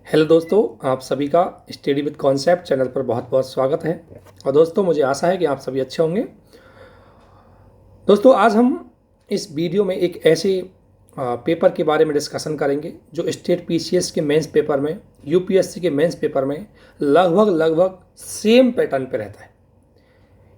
Hello दोस्तों, आप सभी का स्टडी विद कॉन्सेप्ट चैनल पर बहुत बहुत स्वागत है। और दोस्तों, मुझे आशा है कि आप सभी अच्छे होंगे। दोस्तों, आज हम इस वीडियो में एक ऐसे पेपर के बारे में डिस्कशन करेंगे जो स्टेट पीसीएस के मेंस पेपर में, यूपीएससी के मेंस पेपर में लगभग सेम पैटर्न पे रहता है।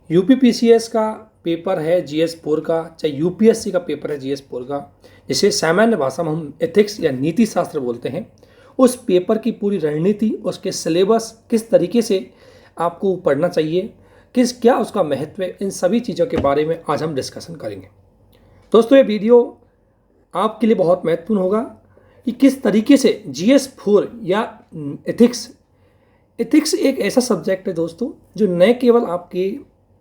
यूपी पीसीएस का पेपर है जीएस 4 का, चाहे यूपीएससी का पेपर है जीएस 4 का, जिसे सामान्य भाषा में हम एथिक्स या नीति शास्त्र बोलते हैं। उस पेपर की पूरी रणनीति, उसके सिलेबस, किस तरीके से आपको पढ़ना चाहिए, क्या उसका महत्व है, इन सभी चीज़ों के बारे में आज हम डिस्कशन करेंगे। दोस्तों, ये वीडियो आपके लिए बहुत महत्वपूर्ण होगा कि किस तरीके से जीएस 4 या एथिक्स एक ऐसा सब्जेक्ट है दोस्तों जो न केवल आपके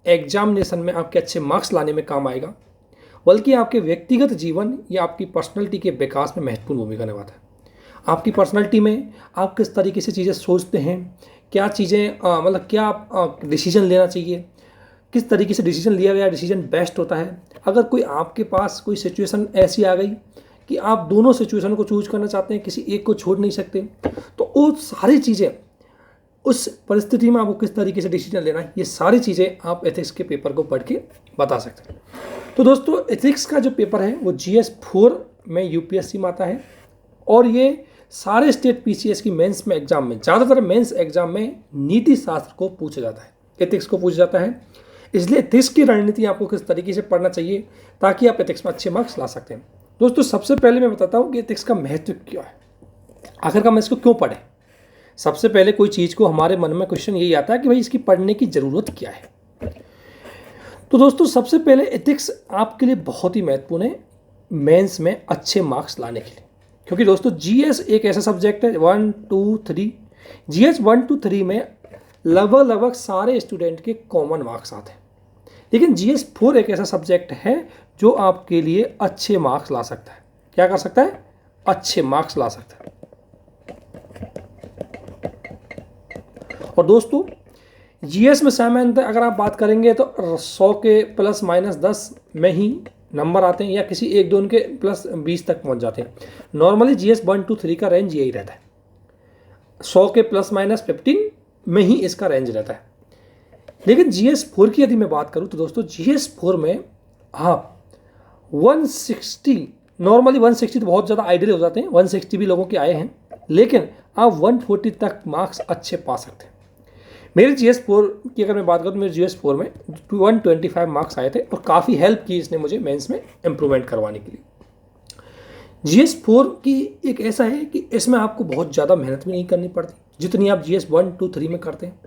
एग्जामिनेशन में आपके अच्छे मार्क्स लाने में काम आएगा, बल्कि आपके व्यक्तिगत जीवन या आपकी पर्सनैलिटी के विकास में महत्वपूर्ण भूमिका निभाता है। आपकी पर्सनैलिटी में आप किस तरीके से चीज़ें सोचते हैं, क्या चीज़ें क्या आप डिसीजन लेना चाहिए, किस तरीके से डिसीजन लिया गया डिसीजन बेस्ट होता है। अगर कोई आपके पास कोई सिचुएशन ऐसी आ गई कि आप दोनों सिचुएशन को चूज करना चाहते हैं, किसी एक को छोड़ नहीं सकते, तो वो सारी चीज़ें, उस परिस्थिति में आपको किस तरीके से डिसीजन लेना है, ये सारी चीज़ें आप एथिक्स के पेपर को पढ़ के बता सकते हैं। तो दोस्तों, एथिक्स का जो पेपर है वो जीएस 4 में यूपीएससी में आता है, और ये सारे स्टेट पीसीएस की मेंस में एग्जाम में, ज़्यादातर मेंस एग्जाम में नीति शास्त्र को पूछा जाता है, एथिक्स को पूछा जाता है। इसलिए एथिक्स की रणनीति आपको किस तरीके से पढ़ना चाहिए ताकि आप एथिक्स में अच्छे मार्क्स ला सकते हैं। दोस्तों, सबसे पहले मैं बताता हूँ कि एथिक्स का महत्व क्या है, आखिरकार हम इसको क्यों पढ़ें। सबसे पहले कोई चीज़ को हमारे मन में क्वेश्चन यही आता है कि भाई इसकी पढ़ने की ज़रूरत क्या है। तो दोस्तों, सबसे पहले एथिक्स आपके लिए बहुत ही महत्वपूर्ण है मेंस में अच्छे मार्क्स लाने के लिए, क्योंकि दोस्तों जीएस एक ऐसा सब्जेक्ट है 1, 2, 3, जीएस 1, 2, 3 में लगभग सारे स्टूडेंट के कॉमन मार्क्स आते हैं। लेकिन जीएस 4 एक ऐसा सब्जेक्ट है जो आपके लिए अच्छे मार्क्स ला सकता है। क्या कर सकता है? अच्छे मार्क्स ला सकता है। और दोस्तों, जीएस में सामान्यतः अगर आप बात करेंगे तो 100 के प्लस माइनस 10 में ही नंबर आते हैं, या किसी एक दो उनके प्लस 20 तक पहुंच जाते हैं। नॉर्मली जीएस 1, 2, 3 का रेंज यही रहता है, 100 के प्लस माइनस 15 में ही इसका रेंज रहता है। लेकिन जीएस 4 की यदि मैं बात करूं तो दोस्तों, जीएस 4 में आप 160, नॉर्मली 160 तो बहुत ज़्यादा आइडियल हो जाते हैं, 160 भी लोगों के आए हैं, लेकिन आप 140 तक मार्क्स अच्छे पा सकते हैं। मेरे जीएस 4 की अगर मैं बात करूँ तो मेरे जीएस 4 में 125 मार्क्स आए थे, और काफ़ी हेल्प की इसने मुझे मेंस में इम्प्रूवमेंट करवाने के लिए। जीएस 4 की एक ऐसा है कि इसमें आपको बहुत ज़्यादा मेहनत भी नहीं करनी पड़ती जितनी आप जीएस 1, 2, 3 में करते हैं।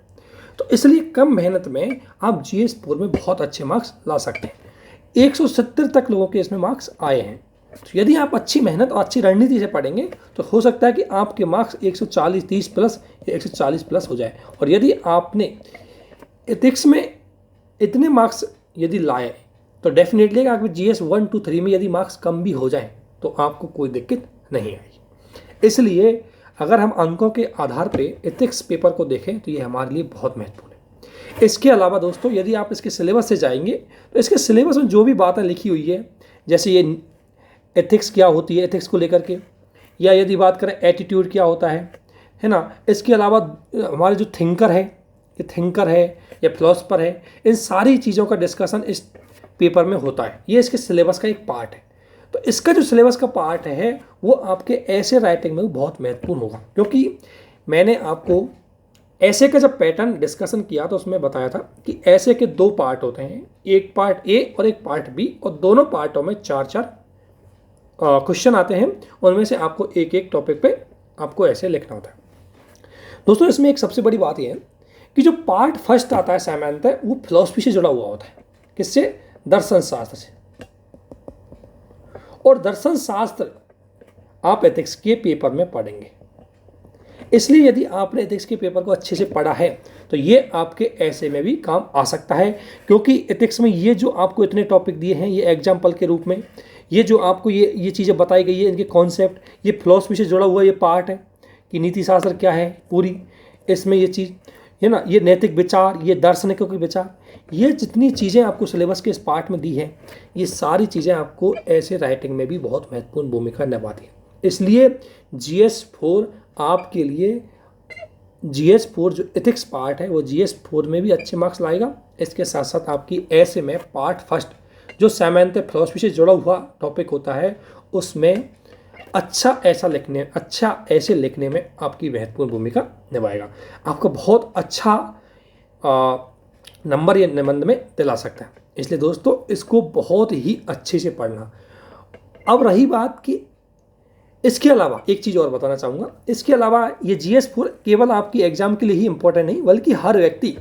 तो इसलिए कम मेहनत में आप जीएस 4 में बहुत अच्छे मार्क्स ला सकते हैं। 170 तक लोगों के इसमें मार्क्स आए हैं। तो यदि आप अच्छी मेहनत और अच्छी रणनीति से पढ़ेंगे तो हो सकता है कि आपके मार्क्स 140, 30 प्लस या 140 प्लस हो जाए। और यदि आपने एथिक्स में इतने मार्क्स यदि लाए तो डेफिनेटली आपके जीएस 1, 2, 3 में यदि मार्क्स कम भी हो जाए तो आपको कोई दिक्कत नहीं आएगी। इसलिए अगर हम अंकों के आधार पर एथिक्स पेपर को देखें तो ये हमारे लिए बहुत महत्वपूर्ण है। इसके अलावा दोस्तों, यदि आप इसके सिलेबस से जाएंगे तो इसके सिलेबस में जो भी बातें लिखी हुई है, जैसे ये एथिक्स क्या होती है एथिक्स को लेकर के, या यदि बात करें एटीट्यूड क्या होता है ना, इसके अलावा हमारे जो थिंकर है या फिलोसफर है, इन सारी चीज़ों का डिस्कशन इस पेपर में होता है। ये इसके सिलेबस का एक पार्ट है। तो इसका जो सिलेबस का पार्ट है वो आपके ऐसे राइटिंग में बहुत महत्वपूर्ण होगा, क्योंकि मैंने आपको ऐसे का जब पैटर्न डिस्कशन किया तो उसमें बताया था कि ऐसे के 2 पार्ट होते हैं, एक पार्ट ए और एक पार्ट बी, और दोनों पार्टों में 4-4 क्वेश्चन आते हैं। उनमें से आपको एक एक टॉपिक पे आपको ऐसे लिखना होता है। दोस्तों, इसमें एक सबसे बड़ी बात यह है कि जो पार्ट फर्स्ट आता है सामान्यतः वो फिलॉसफी से जुड़ा हुआ होता है। किससे? दर्शन शास्त्र से। और दर्शन शास्त्र आप एथिक्स के पेपर में पढ़ेंगे। इसलिए यदि आपने एथिक्स के पेपर को अच्छे से पढ़ा है तो ये आपके ऐसे में भी काम आ सकता है, क्योंकि एथिक्स में ये जो आपको इतने टॉपिक दिए हैं, ये एग्जाम्पल के रूप में, ये जो आपको ये चीज़ें बताई गई है, इनके कॉन्सेप्ट, ये फिलॉसफी से जुड़ा हुआ ये पार्ट है कि नीति शास्त्र क्या है पूरी, इसमें ये चीज़ है ना, ये नैतिक विचार, ये दार्शनिकों के विचार, ये जितनी चीज़ें आपको सिलेबस के इस पार्ट में दी हैं, ये सारी चीज़ें आपको ऐसे राइटिंग में भी बहुत महत्वपूर्ण भूमिका निभाती हैं। इसलिए जीएस 4 आपके लिए GS4 जो एथिक्स पार्ट है वो GS4 में भी अच्छे मार्क्स लाएगा। इसके साथ साथ आपकी ऐसे में पार्ट फर्स्ट जो सामान्यतः फिलॉसफी से जुड़ा हुआ टॉपिक होता है उसमें अच्छा ऐसे लिखने में आपकी महत्वपूर्ण भूमिका निभाएगा। आपको बहुत अच्छा नंबर ये निबंध में दिला सकता है। इसलिए दोस्तों इसको बहुत ही अच्छे से पढ़ना। अब रही बात कि इसके अलावा एक चीज़ और बताना चाहूँगा, इसके अलावा ये GS4 केवल आपकी एग्जाम के लिए ही इम्पोर्टेंट नहीं बल्कि हर व्यक्ति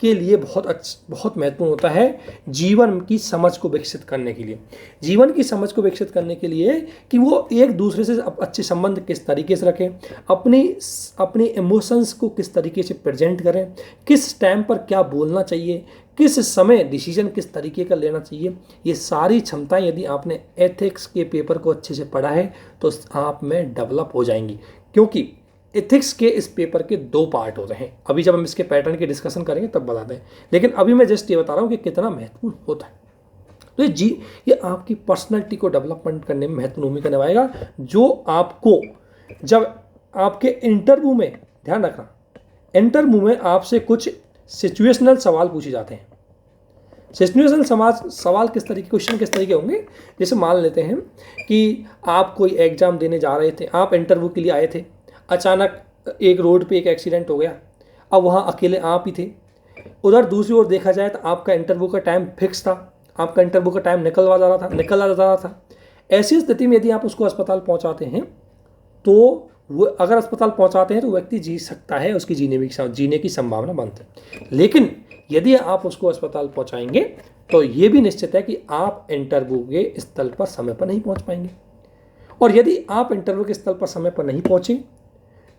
के लिए बहुत महत्वपूर्ण होता है जीवन की समझ को विकसित करने के लिए। जीवन की समझ को विकसित करने के लिए कि वो एक दूसरे से अच्छे संबंध किस तरीके से रखें, अपनी इमोशंस को किस तरीके से प्रेजेंट करें, किस टाइम पर क्या बोलना चाहिए, किस समय डिसीजन किस तरीके का लेना चाहिए। ये सारी क्षमताएं यदि आपने एथिक्स के पेपर को अच्छे से पढ़ा है तो आप में डेवलप हो जाएंगी, क्योंकि एथिक्स के इस पेपर के 2 पार्ट होते हैं। अभी जब हम इसके पैटर्न की डिस्कशन करेंगे तब बताते हैं, लेकिन अभी मैं जस्ट ये बता रहा हूँ कि कितना महत्वपूर्ण होता है। तो ये आपकी पर्सनैलिटी को डेवलपमेंट करने में महत्वपूर्ण भूमिका निभाएगा, जो आपको जब आपके इंटरव्यू में, ध्यान रखना, इंटरव्यू में आपसे कुछ सिचुएशनल सवाल पूछे जाते हैं। सिचुएशनल सवाल किस तरीके, क्वेश्चन किस तरीके होंगे, जैसे मान लेते हैं कि आप कोई एग्जाम देने जा रहे थे, आप इंटरव्यू के लिए आए थे, अचानक एक रोड पे एक एक्सीडेंट हो गया, अब वहाँ अकेले आप ही थे। उधर दूसरी ओर देखा जाए तो आपका इंटरव्यू का टाइम फिक्स था, आपका इंटरव्यू का टाइम निकल जा रहा था। ऐसी स्थिति में यदि आप उसको अस्पताल पहुँचाते हैं तो वो, अगर अस्पताल पहुँचाते हैं तो व्यक्ति जी सकता है, उसकी जीने की संभावना बनती है। लेकिन यदि आप उसको अस्पताल पहुँचाएंगे तो ये भी निश्चित है कि आप इंटरव्यू के स्थल पर समय पर नहीं पहुँच पाएंगे। और यदि आप इंटरव्यू के स्थल पर समय पर नहीं पहुँचे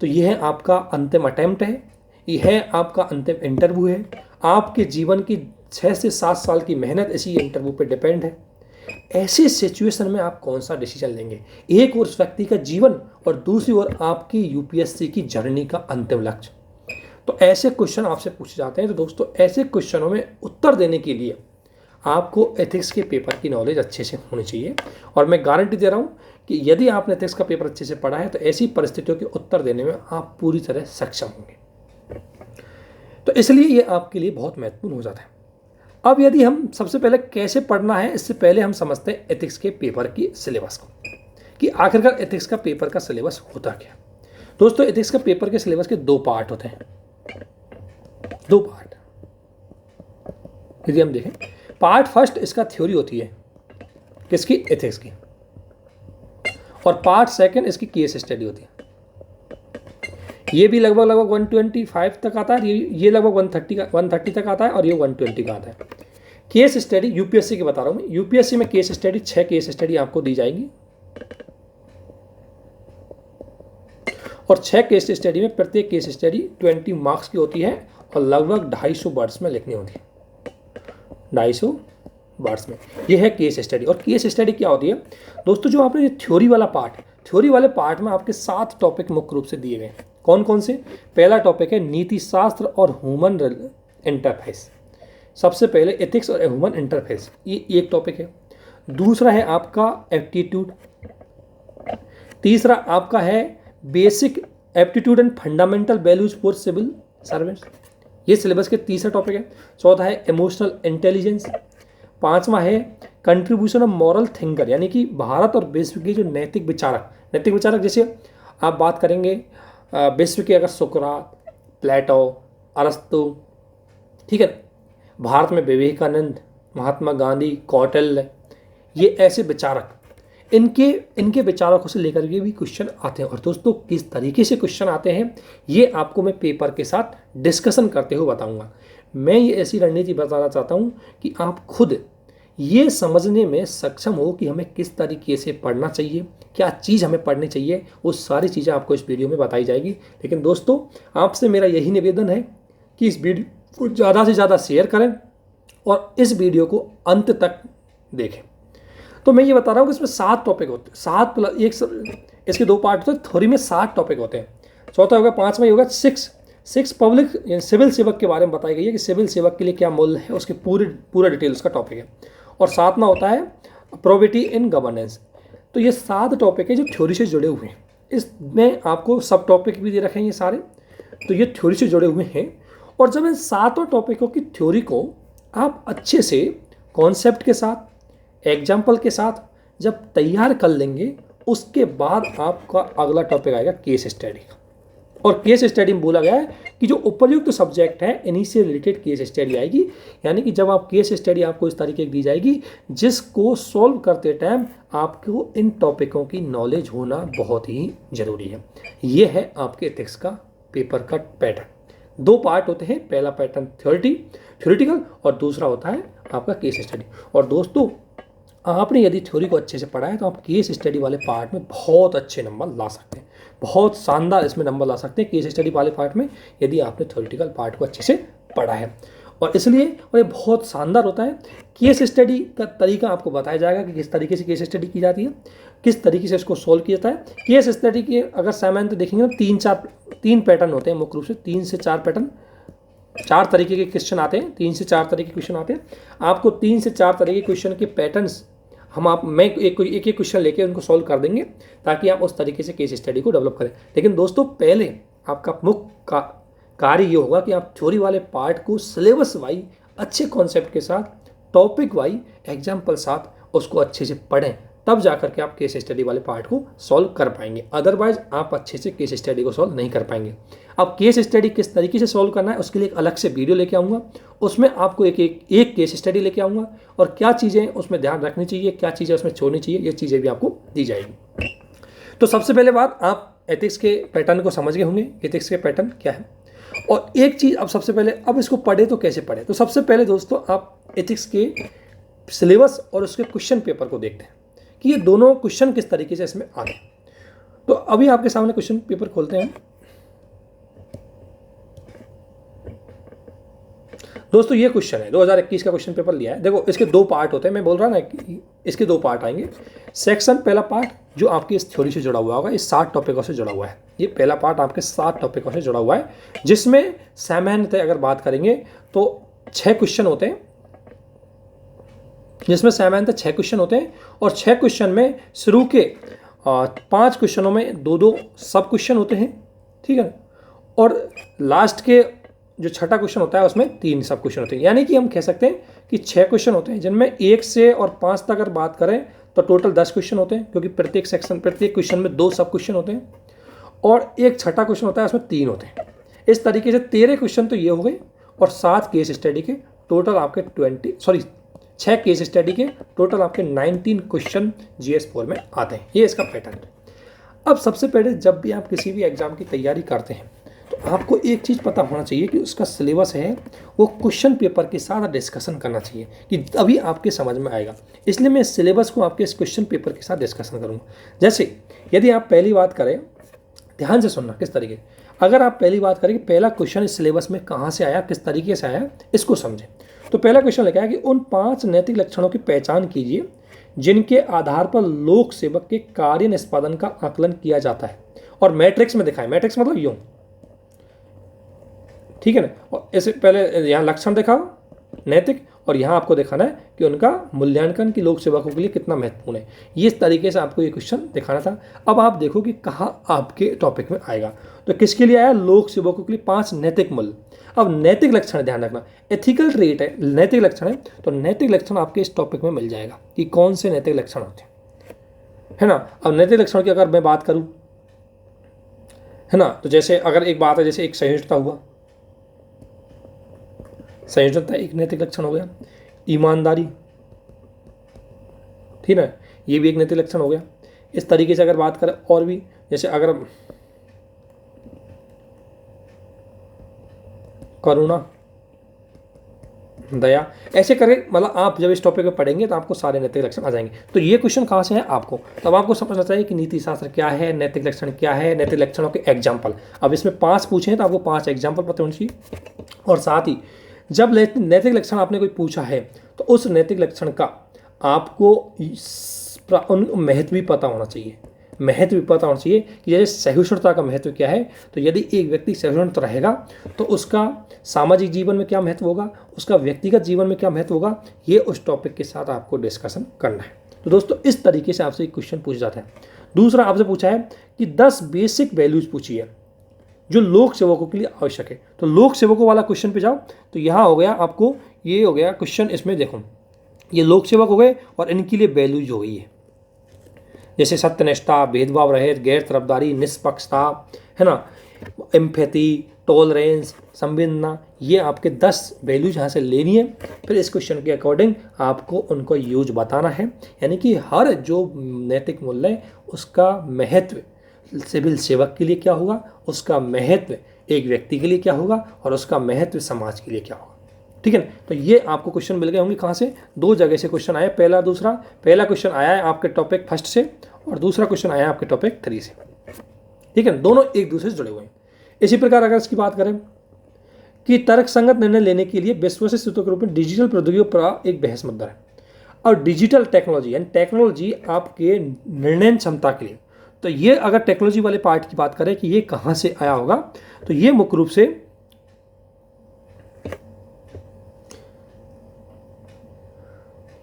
तो यह आपका अंतिम अटेम्प्ट है, यह आपका अंतिम इंटरव्यू है। आपके जीवन की 6 से 7 साल की मेहनत इसी इंटरव्यू पे डिपेंड है। ऐसी सिचुएशन में आप कौन सा डिसीजन लेंगे? एक ओर उस व्यक्ति का जीवन और दूसरी ओर आपकी यूपीएससी की जर्नी का अंतिम लक्ष्य। तो ऐसे क्वेश्चन आपसे पूछे जाते हैं। तो दोस्तों ऐसे क्वेश्चनों में उत्तर देने के लिए आपको एथिक्स के पेपर की नॉलेज अच्छे से होनी चाहिए। और मैं गारंटी दे रहा हूँ कि यदि आपने एथिक्स का पेपर अच्छे से पढ़ा है तो ऐसी परिस्थितियों के उत्तर देने में आप पूरी तरह सक्षम होंगे। तो इसलिए ये आपके लिए बहुत महत्वपूर्ण हो जाता है। अब यदि हम सबसे पहले कैसे पढ़ना है, इससे पहले हम समझते हैं एथिक्स के पेपर की सिलेबस को, कि आखिरकार एथिक्स का पेपर का सिलेबस होता क्या। दोस्तों एथिक्स का पेपर के सिलेबस के 2 पार्ट होते हैं, 2 पार्ट। यदि हम देखें, पार्ट फर्स्ट इसका थ्योरी होती है, किसकी? एथिक्स की। और पार्ट सेकंड इसकी केस स्टडी होती है। ये भी लगभग 125 तक आता है, ये लगभग 130 तक आता है, और ये 120 का आता है। केस स्टडी यूपीएससी की बता रहा हूँ। यूपीएससी में केस स्टडी 6 केस स्टडी आपको दी जाएगी, और 6 केस स्टडी में प्रत्येक केस स्टडी 20 मार्क्स की होती है और लगभग 250 वर्ड्स में लिखनी होती है। 250 वर्ड्स में ये है केस स्टडी। और केस स्टडी क्या होती है दोस्तों? जो आपने थ्योरी वाला पार्ट, थ्योरी वाले पार्ट में आपके 7 टॉपिक मुख्य रूप से दिए गए। कौन कौन से? पहला टॉपिक है नीति शास्त्र और ह्यूमन इंटरफेस। सबसे पहले एथिक्स और ह्यूमन इंटरफेस, ये एक टॉपिक है। दूसरा है आपका एप्टीट्यूड। तीसरा आपका है basic aptitude and fundamental values for civil servants, ये सिलेबस के तीसरा टॉपिक है। चौथा है इमोशनल इंटेलिजेंस। पांचवा है कंट्रीब्यूशन ऑफ मॉरल थिंकर, यानी कि भारत और विश्व के जो नैतिक विचारक जैसे आप बात करेंगे विश्व के, अगर सुकरात, प्लेटो, अरस्तु, ठीक है, भारत में विवेकानंद, महात्मा गांधी, कौटिल्य, ये ऐसे विचारक, इनके विचारकों से लेकर के भी क्वेश्चन आते हैं। और दोस्तों किस तरीके से क्वेश्चन आते हैं ये आपको मैं पेपर के साथ डिस्कशन करते हुए बताऊंगा। मैं ये ऐसी रणनीति बताना चाहता हूँ कि आप खुद ये समझने में सक्षम हो कि हमें किस तरीके से पढ़ना चाहिए, क्या चीज़ हमें पढ़नी चाहिए, वो सारी चीज़ें आपको इस वीडियो में बताई जाएगी। लेकिन दोस्तों आपसे मेरा यही निवेदन है कि इस वीडियो को ज़्यादा से ज़्यादा शेयर करें और इस वीडियो को अंत तक देखें। तो मैं ये बता रहा हूँ कि इसमें 7 टॉपिक होते हैं, 7 + 1, इसके 2 पार्ट होते हैं। थ्योरी में 7 टॉपिक होते हैं। चौथा होगा, 5वां होगा 6 पब्लिक सिविल सेवक के बारे में बताई गई है कि सिविल सेवक के लिए क्या मूल्य है, उसके पूरा डिटेल उसका टॉपिक है। और 7वां होता है प्रोबेबिलिटी इन गवर्नेंस। तो ये 7 टॉपिक है जो थ्योरी से जुड़े हुए हैं। इसमें आपको सब टॉपिक भी दे रखे हैं ये सारे, तो ये थ्योरी से जुड़े हुए हैं। और जब इन सातों टॉपिकों की थ्योरी को आप अच्छे से कॉन्सेप्ट के साथ, एग्जाम्पल के साथ जब तैयार कर लेंगे, उसके बाद आपका अगला टॉपिक आएगा केस स्टडी का। और केस स्टडी में बोला गया है कि जो उपयुक्त सब्जेक्ट है इन्हीं से रिलेटेड केस स्टडी आएगी। यानी कि जब आप केस स्टडी आपको इस तरीके की दी जाएगी जिसको सॉल्व करते टाइम आपको इन टॉपिकों की नॉलेज होना बहुत ही ज़रूरी है। ये है आपके एथिक्स का पेपर का पैटर्न। 2 पार्ट होते हैं, पहला पैटर्न थ्योरेटिकल और दूसरा होता है आपका केस स्टडी। और दोस्तों, आपने यदि थ्योरी को अच्छे से पढ़ा है तो आप केस स्टडी वाले पार्ट में बहुत अच्छे नंबर ला सकते हैं, बहुत शानदार इसमें नंबर ला सकते हैं केस स्टडी वाले पार्ट में, यदि आपने थ्योरेटिकल पार्ट को अच्छे से पढ़ा है। और इसलिए और ये बहुत शानदार होता है। केस स्टडी का तरीका आपको बताया जाएगा कि किस तरीके से केस स्टडी की जाती है, किस तरीके से इसको सॉल्व किया जाता है। केस स्टडी के अगर सामान्य देखेंगे तो 3 पैटर्न होते हैं, मुख्य रूप से 3 से 4 पैटर्न, 4 तरीके के क्वेश्चन आते हैं, 3 से 4 तरीके के क्वेश्चन आते हैं। आपको 3 से 4 तरीके के क्वेश्चन के पैटर्न्स मैं एक क्वेश्चन लेके उनको सॉल्व कर देंगे ताकि आप उस तरीके से केस स्टडी को डेवलप करें। लेकिन दोस्तों, पहले आपका मुख्य कार्य ये होगा कि आप थ्योरी वाले पार्ट को सिलेबस वाइज अच्छे कॉन्सेप्ट के साथ, टॉपिक वाइज, एग्जाम्पल साथ उसको अच्छे से पढ़ें, तब जाकर के आप केस स्टडी वाले पार्ट को सॉल्व कर पाएंगे। अदरवाइज आप अच्छे से केस स्टडी को सॉल्व नहीं कर पाएंगे। अब केस स्टडी किस तरीके से सॉल्व करना है उसके लिए एक अलग से वीडियो लेके आऊँगा, उसमें आपको एक केस स्टडी लेके आऊँगा और क्या चीज़ें उसमें ध्यान रखनी चाहिए, क्या चीज़ें उसमें छोड़नी चाहिए, ये चीज़ें भी आपको दी जाएगी। तो सबसे पहले बात, आप एथिक्स के पैटर्न को समझ गए होंगे, एथिक्स के पैटर्न क्या है। और एक चीज़, अब सबसे पहले अब इसको पढ़े तो कैसे पढ़े। तो सबसे पहले दोस्तों, आप एथिक्स के सिलेबस और उसके क्वेश्चन पेपर को देखते हैं कि ये दोनों क्वेश्चन किस तरीके से इसमें आते हैं। तो अभी आपके सामने क्वेश्चन पेपर खोलते हैं दोस्तों। ये क्वेश्चन है 2021 का क्वेश्चन पेपर लिया है। देखो, इसके 2 पार्ट होते हैं, मैं बोल रहा ना कि इसके 2 पार्ट आएंगे। सेक्शन पहला पार्ट जो आपकी इस थ्योरी से जुड़ा हुआ होगा, इस 7 टॉपिकों से जुड़ा हुआ है। ये पहला पार्ट आपके 7 टॉपिकों से जुड़ा हुआ है, जिसमें सामान्यतः अगर बात करेंगे तो 6 क्वेश्चन होते हैं, जिसमें सामान्यतः 6 क्वेश्चन होते हैं। और 6 क्वेश्चन में शुरू के 5 क्वेश्चनों में 2-2 सब क्वेश्चन होते हैं, ठीक है। और लास्ट के जो 6ठा क्वेश्चन होता है उसमें 3 सब क्वेश्चन होते हैं। यानी कि हम कह सकते हैं कि 6 क्वेश्चन होते हैं, जिनमें 1 से और 5 तक अगर बात करें तो टोटल 10 क्वेश्चन होते हैं, क्योंकि प्रत्येक क्वेश्चन में 2 सब क्वेश्चन होते हैं और एक 6ठा क्वेश्चन होता है, उसमें 3 होते हैं। इस तरीके से 13 क्वेश्चन तो ये हो गए और 7 केस स्टडी के टोटल आपके 6 केस स्टडी के टोटल आपके 19 क्वेश्चन GS4 में आते हैं। ये इसका पैटर्न है। अब सबसे पहले जब भी आप किसी भी एग्जाम की तैयारी करते हैं तो आपको एक चीज़ पता होना चाहिए कि उसका सिलेबस है वो क्वेश्चन पेपर के साथ डिस्कशन करना चाहिए, कि तभी आपके समझ में आएगा। इसलिए मैं सिलेबस को आपके इस क्वेश्चन पेपर के साथ डिस्कशन करूँगा। जैसे यदि आप पहली बात करें, ध्यान से सुनना किस तरीके, अगर आप पहली बात करें कि पहला क्वेश्चन इस सिलेबस में कहाँ से आया, किस तरीके से आया, इसको समझें। तो पहला क्वेश्चन लिखा है कि उन 5 नैतिक लक्षणों की पहचान कीजिए जिनके आधार पर लोक सेवक के कार्य निष्पादन का आकलन किया जाता है और मैट्रिक्स में दिखाएं। मैट्रिक्स मतलब यूं, ठीक है ना। और इससे पहले यहाँ लक्षण दिखाओ नैतिक, और यहाँ आपको दिखाना है कि उनका मूल्यांकन की लोक सेवकों के लिए कितना महत्वपूर्ण है। ये इस तरीके से आपको ये क्वेश्चन दिखाना था। अब आप देखो कि कहाँ आपके टॉपिक में आएगा। तो किसके लिए आया, लोक सेवकों के लिए 5 नैतिक मूल्य। अब नैतिक लक्षण ध्यान रखना, एथिकल ट्रेट है, नैतिक लक्षण है, तो नैतिक लक्षण आपके इस टॉपिक में मिल जाएगा कि कौन से नैतिक लक्षण होते हैं, है ना। अब नैतिक लक्षण की अगर मैं बात करूं, है ना, तो जैसे अगर एक बात है, जैसे एक सहिष्णुता हुआ, सहिष्णुता एक नैतिक लक्षण हो गया। ईमानदारी, ठीक है, ये भी एक नैतिक लक्षण हो गया। इस तरीके से अगर बात करें और भी, जैसे अगर करुणा, दया, ऐसे करें, मतलब आप जब इस टॉपिक में पढ़ेंगे तो आपको सारे नैतिक लक्षण आ जाएंगे। तो ये क्वेश्चन कहाँ से है आपको, तब आपको समझना चाहिए कि नीति शास्त्र क्या है, नैतिक लक्षण क्या है, नैतिक लक्षणों के एग्जाम्पल। अब इसमें 5 पूछे हैं तो आपको 5 एग्जाम्पल पता होने चाहिए। और साथ ही जब नैतिक लक्षण आपने कोई पूछा है तो उस नैतिक लक्षण का आपको महत्व भी पता होना चाहिए। महत्व भी पता होना चाहिए कि जैसे सहिष्णुता का महत्व क्या है। तो यदि एक व्यक्ति सहिष्णु रहेगा तो उसका सामाजिक जीवन में क्या महत्व होगा, उसका व्यक्तिगत जीवन में क्या महत्व होगा, ये उस टॉपिक के साथ आपको डिस्कशन करना है। तो दोस्तों, इस तरीके से आपसे एक क्वेश्चन पूछा जाता है। दूसरा आपसे पूछा है कि 10 बेसिक वैल्यूज पूछी है जो लोक सेवकों के लिए आवश्यक है। तो लोक सेवकों वाला क्वेश्चन पे जाओ, तो यहाँ हो गया आपको, ये हो गया क्वेश्चन, इसमें देखो ये लोक सेवक हो गए और इनके लिए वैल्यूज हो गई है, जैसे सत्यनिष्ठा, भेदभाव रहित, गैर तरफदारी, निष्पक्षता, है ना, एम्पैथी, टॉलरेंस, संवेदना, ये आपके 10 वैल्यूज यहाँ से लेनी है। फिर इस क्वेश्चन के अकॉर्डिंग आपको उनको यूज बताना है, यानी कि हर जो नैतिक मूल्य है उसका महत्व सिविल सेवक के लिए क्या होगा, उसका महत्व एक व्यक्ति के लिए क्या होगा, और उसका महत्व समाज के लिए क्या होगा। ठीक है ना। तो ये आपको क्वेश्चन मिल गए होंगे, कहाँ से, 2 जगह से क्वेश्चन आया, पहला दूसरा। पहला क्वेश्चन आया है आपके टॉपिक 1 से और दूसरा क्वेश्चन आया है आपके टॉपिक 3 से। ठीक है, दोनों एक दूसरे से जुड़े हुए हैं। इसी प्रकार अगर इसकी बात करें कि तर्कसंगत निर्णय लेने के लिए विश्वसनीय स्रोतों के रूप में डिजिटल प्रौद्योगिकी पर एक बहस मुद्दा है, और डिजिटल टेक्नोलॉजी यानी टेक्नोलॉजी आपके निर्णय क्षमता के लिए। तो ये अगर टेक्नोलॉजी वाले पार्ट की बात करें कि ये कहाँ से आया होगा, तो ये मुख्य रूप से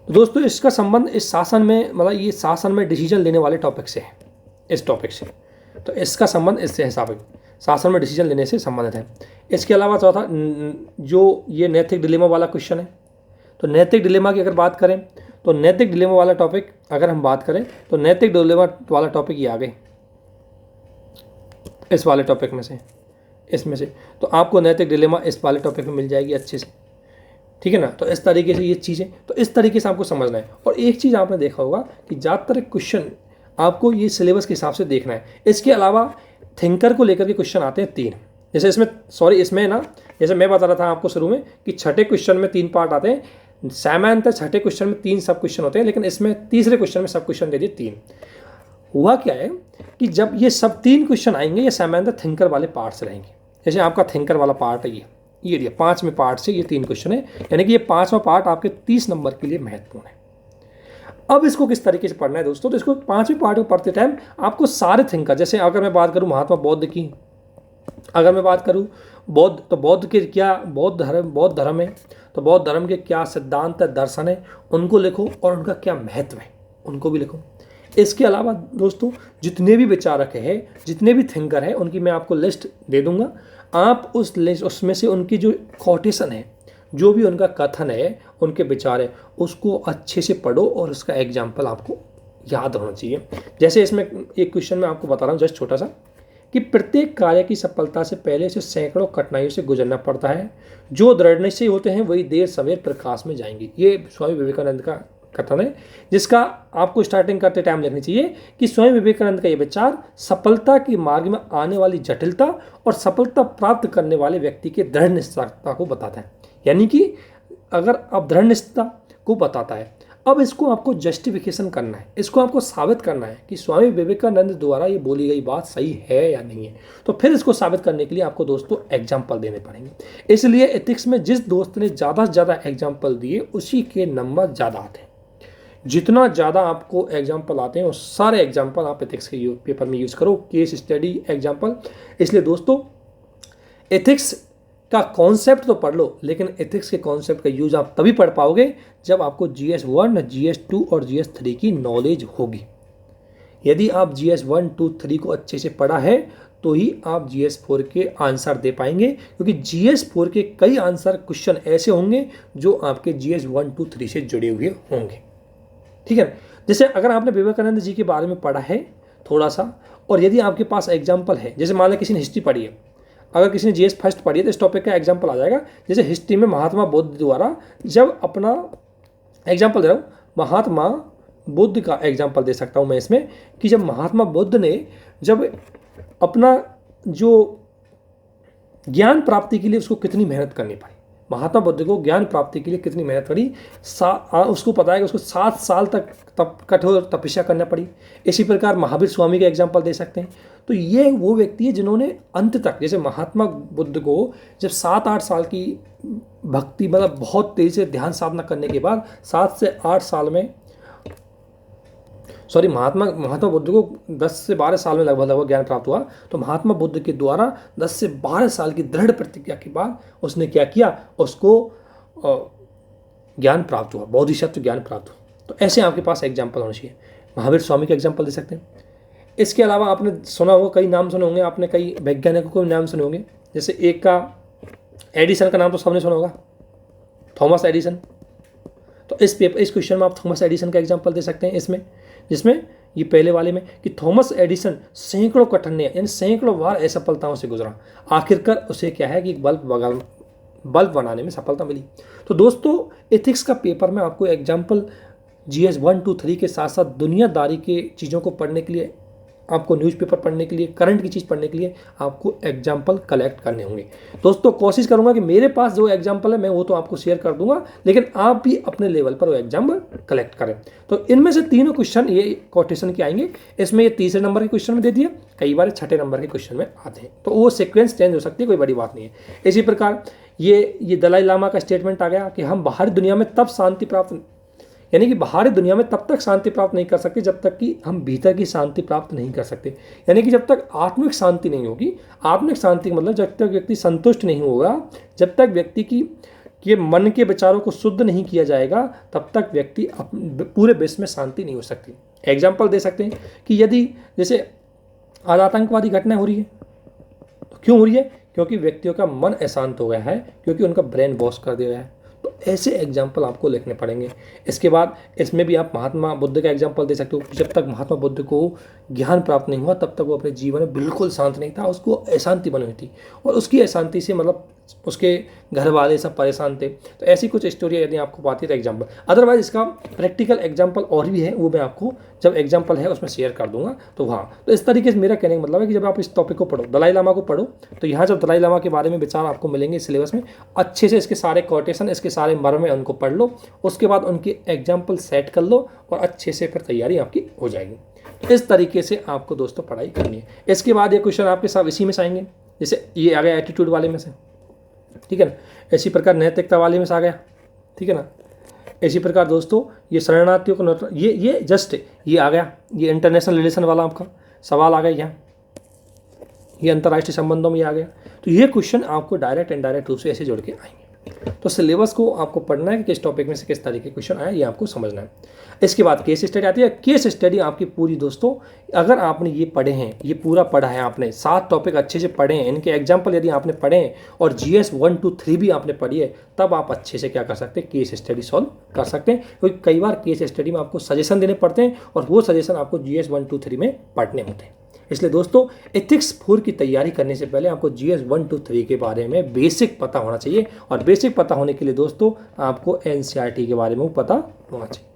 दोस्तों इसका संबंध इस शासन में, मतलब ये शासन में डिसीजन लेने वाले टॉपिक से है, इस टॉपिक से। तो इसका संबंध इससे है, शासन में डिसीजन लेने से संबंधित है। इसके अलावा चौथा जो ये नैतिक डिलेमा वाला क्वेश्चन है, तो नैतिक डिलेमा की अगर बात करें तो नैतिक डिलेमा वाला टॉपिक अगर हम बात करें तो नैतिक डिलेमा वाला टॉपिक ये आ गए इस वाले टॉपिक में से, इसमें से। तो आपको नैतिक डिलेमा इस वाले टॉपिक में मिल जाएगी अच्छे से। ठीक है ना। तो इस तरीके से ये चीज़ें, तो इस तरीके से आपको समझना है। और एक चीज़ आपने देखा होगा कि ज़्यादातर क्वेश्चन आपको ये सिलेबस के हिसाब से देखना है। इसके अलावा थिंकर को लेकर के क्वेश्चन आते हैं 3, जैसे इसमें ना, जैसे मैं बता रहा था आपको शुरू में कि छठे क्वेश्चन में 3 पार्ट आते हैं, सामान्यतः छठे क्वेश्चन में 3 सब क्वेश्चन होते हैं, लेकिन इसमें तीसरे क्वेश्चन में सब क्वेश्चन दे दिए 3। हुआ क्या है कि जब ये सब 3 क्वेश्चन आएंगे, ये सामान्यतः थिंकर वाले पार्ट से रहेंगे। जैसे आपका थिंकर वाला पार्ट है ये दिया 5वें पार्ट से ये 3 क्वेश्चन है, यानी कि ये 5वां पार्ट आपके 30 नंबर के लिए महत्वपूर्ण है। अब इसको किस तरीके से पढ़ना है दोस्तों, तो इसको 5वें पार्ट को पढ़ते टाइम आपको सारे थिंकर, जैसे अगर मैं बात करूं महात्मा बौद्ध की, अगर मैं बात करूं बौद्ध, तो बौद्ध के क्या, बौद्ध धर्म है, तो बौद्ध धर्म के क्या सिद्धांत दर्शन है उनको लिखो, और उनका क्या महत्व है उनको भी लिखो। इसके अलावा दोस्तों जितने भी विचारक हैं, जितने भी थिंकर हैं, उनकी मैं आपको लिस्ट दे दूंगा। आप उस लिस्ट, उसमें से उनकी जो कोटेशन है, जो भी उनका कथन है, उनके विचार है, उसको अच्छे से पढ़ो और उसका एग्जाम्पल आपको याद होना चाहिए। जैसे इसमें एक क्वेश्चन मैं आपको बता रहा हूँ जस्ट छोटा सा, कि प्रत्येक कार्य की सफलता से पहले से सैकड़ों कठिनाइयों से गुजरना पड़ता है, जो दृढ़ निश्चय होते हैं वही देर सवेर प्रकाश में जाएंगे। ये स्वामी विवेकानंद का कथन है, जिसका आपको स्टार्टिंग करते टाइम लिखनी चाहिए कि स्वामी विवेकानंद का ये विचार सफलता के मार्ग में आने वाली जटिलता और सफलता प्राप्त करने वाले व्यक्ति के दृढ़ निश्चयता को बताता है। यानी कि अगर आप दृढ़ निश्चयता को बताता है, अब इसको आपको जस्टिफिकेशन करना है, इसको आपको साबित करना है कि स्वामी विवेकानंद द्वारा ये बोली गई बात सही है या नहीं है। तो फिर इसको साबित करने के लिए आपको दोस्तों एग्जाम्पल देने पड़ेंगे। इसलिए एथिक्स में जिस दोस्त ने ज़्यादा से ज़्यादा एग्जाम्पल दिए उसी के नंबर ज़्यादा आते हैं। जितना ज़्यादा आपको एग्जाम्पल आते हैं वो सारे एग्जाम्पल आप एथिक्स के पेपर में यूज़ करो, केस स्टडी एग्जाम्पल। इसलिए दोस्तों एथिक्स का कॉन्सेप्ट तो पढ़ लो, लेकिन एथिक्स के कॉन्सेप्ट का यूज आप तभी पढ़ पाओगे जब आपको GS 1, GS 2 और GS 3 की नॉलेज होगी। यदि आप GS 1, 2, 3 को अच्छे से पढ़ा है तो ही आप GS 4 के आंसर दे पाएंगे, क्योंकि GS 4 के कई आंसर क्वेश्चन ऐसे होंगे जो आपके GS 1, 2, 3 से जुड़े हुए होंगे। ठीक है। जैसे अगर आपने विवेकानंद जी के बारे में पढ़ा है थोड़ा सा, और यदि आपके पास एग्जाम्पल है, जैसे मान लें किसी ने हिस्ट्री पढ़ी है, अगर किसी ने GS फर्स्ट पढ़ी है तो इस टॉपिक का एग्जाम्पल आ जाएगा। जैसे हिस्ट्री में महात्मा बुद्ध द्वारा, जब अपना एग्जाम्पल दे रहा हूँ, महात्मा बुद्ध का एग्जाम्पल दे सकता हूँ मैं इसमें, कि जब महात्मा बुद्ध ने जब अपना जो ज्ञान प्राप्ति के लिए उसको कितनी मेहनत करनी पड़ी, महात्मा बुद्ध को ज्ञान प्राप्ति के लिए कितनी मेहनत करी, उसको पता है कि उसको 7 साल तक कठोर तपस्या करना पड़ी। इसी प्रकार महावीर स्वामी का एग्जाम्पल दे सकते हैं। तो ये वो व्यक्ति है जिन्होंने अंत तक, जैसे महात्मा बुद्ध को जब 7-8 साल की भक्ति, मतलब बहुत तेजी से ध्यान साधना करने के बाद 7 से 8 साल में, महात्मा बुद्ध को 10 से 12 साल में लगभग ज्ञान प्राप्त हुआ। तो महात्मा बुद्ध के द्वारा 10 से 12 साल की दृढ़ प्रतिज्ञा के बाद उसने क्या किया, उसको ज्ञान प्राप्त हुआ, बोधिसत्व ज्ञान प्राप्त हुआ। तो ऐसे आपके पास एग्जाम्पल होना चाहिए। महावीर स्वामी का एग्जाम्पल दे सकते हैं। इसके अलावा आपने सुना होगा, कई नाम सुने होंगे आपने, कई वैज्ञानिकों के नाम सुने होंगे। जैसे एक का एडिसन का नाम तो सबने सुना होगा, थॉमस एडिसन। तो इस क्वेश्चन में आप थॉमस एडिसन का एग्जांपल दे सकते हैं इसमें, जिसमें ये पहले वाले में कि थॉमस एडिसन सैकड़ों कठिनाइयाँ यानी सैकड़ों बार असफलताओं से गुजरा, आखिरकार उसे क्या है कि बल्ब बनाने में सफलता मिली। तो दोस्तों एथिक्स का पेपर में आपको एग्जाम्पल GS 1, 2, 3 के साथ साथ दुनियादारी के चीज़ों को पढ़ने के लिए, आपको न्यूज़पेपर पढ़ने के लिए, करंट की चीज़ पढ़ने के लिए आपको एग्जाम्पल कलेक्ट करने होंगे। दोस्तों कोशिश करूंगा कि मेरे पास जो एग्जाम्पल है मैं वो तो आपको शेयर कर दूंगा, लेकिन आप भी अपने लेवल पर वो एग्जाम्पल कलेक्ट करें। तो इनमें से तीनों क्वेश्चन ये कोटेशन के आएंगे। इसमें ये तीसरे नंबर के क्वेश्चन में दे दिए, कई बार छठे नंबर के क्वेश्चन में आते हैं, तो वो सिक्वेंस चेंज हो सकती है, कोई बड़ी बात नहीं है। इसी प्रकार ये दलाई लामा का स्टेटमेंट आ गया कि हम बाहरी दुनिया में तब शांति प्राप्त, यानी कि बाहरी दुनिया में तब तक शांति प्राप्त नहीं कर सकते जब तक कि हम भीतर की शांति प्राप्त नहीं कर सकते। यानी कि जब तक आत्मिक शांति नहीं होगी, आत्मिक शांति का मतलब जब तक व्यक्ति संतुष्ट नहीं होगा, जब तक व्यक्ति की ये मन के विचारों को शुद्ध नहीं किया जाएगा, तब तक व्यक्ति पूरे विश्व में शांति नहीं हो सकती। एग्जाम्पल दे सकते हैं कि यदि जैसे आज आतंकवादी घटना हो रही है, तो क्यों हो रही है? क्योंकि व्यक्तियों का मन अशांत हो गया है, क्योंकि उनका ब्रेन वॉश कर दिया है। तो ऐसे एग्जाम्पल आपको लिखने पड़ेंगे। इसके बाद इसमें भी आप महात्मा बुद्ध का एग्जाम्पल दे सकते हो। जब तक महात्मा बुद्ध को ज्ञान प्राप्त नहीं हुआ तब तक वो अपने जीवन में बिल्कुल शांत नहीं था, उसको अशांति बनी हुई थी, और उसकी अशांति से मतलब उसके घर वाले सब परेशान थे। तो ऐसी कुछ स्टोरी यदि आपको पाती है तो एग्जाम्पल, अदरवाइज इसका प्रैक्टिकल एग्जाम्पल और भी है, वो मैं आपको जब एग्जाम्पल है उसमें शेयर कर दूंगा। तो हाँ, तो इस तरीके से मेरा कहने का मतलब है कि जब आप इस टॉपिक को पढ़ो, दलाई लामा को पढ़ो, तो यहाँ जब दलाई लामा के बारे में विचार आपको मिलेंगे सिलेबस में, अच्छे से इसके सारे कोटेशन, इसके सारे मर्म है उनको पढ़ लो, उसके बाद उनके एग्जाम्पल सेट कर लो और अच्छे से फिर तैयारी आपकी हो जाएगी। इस तरीके से आपको दोस्तों पढ़ाई करनी है। इसके बाद ये क्वेश्चन आपके साथ इसी में से आएंगे, जैसे ये आ गया एटीट्यूड वाले में से, ठीक है ना। इसी प्रकार नैतिकता वाले में से आ गया, ठीक है ना। इसी प्रकार दोस्तों ये शरणार्थियों को ये जस्ट ये आ गया, ये इंटरनेशनल रिलेशन वाला आपका सवाल आ गया यहाँ, ये अंतर्राष्ट्रीय संबंधों में आ गया। तो ये क्वेश्चन आपको डायरेक्ट इनडायरेक्ट रूप से ऐसे जोड़ के आएंगे। तो सिलेबस को आपको पढ़ना है कि किस टॉपिक में से किस तरीके के क्वेश्चन आए, ये आपको समझना है। इसके बाद केस स्टडी आती है। केस स्टडी आपकी पूरी दोस्तों, अगर आपने ये पढ़े हैं, ये पूरा पढ़ा है आपने, 7 टॉपिक अच्छे से पढ़े हैं, इनके एग्जाम्पल यदि आपने पढ़े हैं और GS 1, 2, 3 भी आपने पढ़ी है, तब आप अच्छे से क्या कर सकते हैं, केस स्टडी सॉल्व कर सकते हैं। क्योंकि कई बार केस स्टडी में आपको सजेशन देने पड़ते हैं और वो सजेशन आपको GS 1, 2, 3 में पढ़ने होते हैं। इसलिए दोस्तों एथिक्स 4 की तैयारी करने से पहले आपको GS 1, 2, 3 के बारे में बेसिक पता होना चाहिए, और बेसिक पता होने के लिए दोस्तों आपको NCERT के बारे में पता होना चाहिए।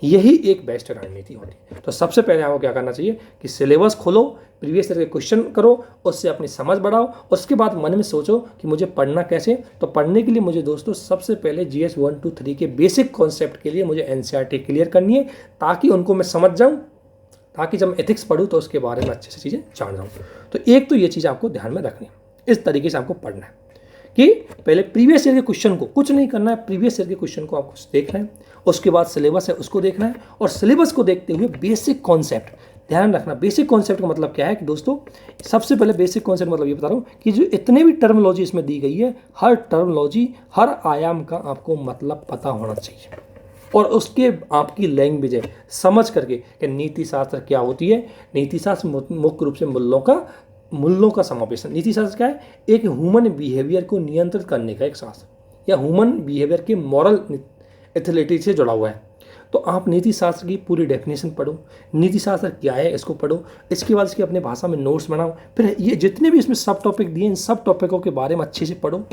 यही एक बेस्ट रणनीति होती है। तो सबसे पहले आपको क्या करना चाहिए कि सिलेबस खोलो, प्रीवियस ईयर के क्वेश्चन करो, उससे अपनी समझ बढ़ाओ, उसके बाद मन में सोचो कि मुझे पढ़ना कैसे। तो पढ़ने के लिए मुझे दोस्तों सबसे पहले GS 1, 2, 3 के बेसिक कॉन्सेप्ट के लिए मुझे NCERT क्लियर करनी है, ताकि उनको मैं समझ जाऊँ, ताकि जब मैं एथिक्स पढ़ूँ तो उसके बारे में अच्छे से चीज़ें जान जाऊँ। तो एक तो ये चीज़ आपको ध्यान में रखनी है, इस तरीके से आपको पढ़ना है कि पहले प्रीवियस ईयर के क्वेश्चन को, कुछ नहीं करना है, प्रीवियस ईयर के क्वेश्चन को आपको देखना है, उसके बाद सिलेबस है उसको देखना है, और सिलेबस को देखते हुए बेसिक कॉन्सेप्ट ध्यान रखना। बेसिक कॉन्सेप्ट का मतलब क्या है कि दोस्तों सबसे पहले बेसिक कॉन्सेप्ट मतलब ये बता रहा हूँ कि जो इतने भी टर्मोलॉजी इसमें दी गई है, हर टर्मोलॉजी, हर आयाम का आपको मतलब पता होना चाहिए, और उसके आपकी लैंग्वेज है समझ करके कि नीति शास्त्र क्या होती है। नीति शास्त्र मुख्य रूप से मूल्यों का समावेशन। नीति शास्त्र क्या है? एक ह्यूमन बिहेवियर को नियंत्रित करने का एक शास्त्र, या ह्यूमन बिहेवियर के मॉरल एथिलिटी से जुड़ा हुआ है। तो आप नीति शास्त्र की पूरी डेफिनेशन पढ़ो, नीति शास्त्र क्या है इसको पढ़ो, इसके बाद इसकी अपने भाषा में नोट्स बनाओ, फिर ये जितने भी इसमें सब टॉपिक दिए इन सब टॉपिकों के बारे में अच्छे से पढ़ो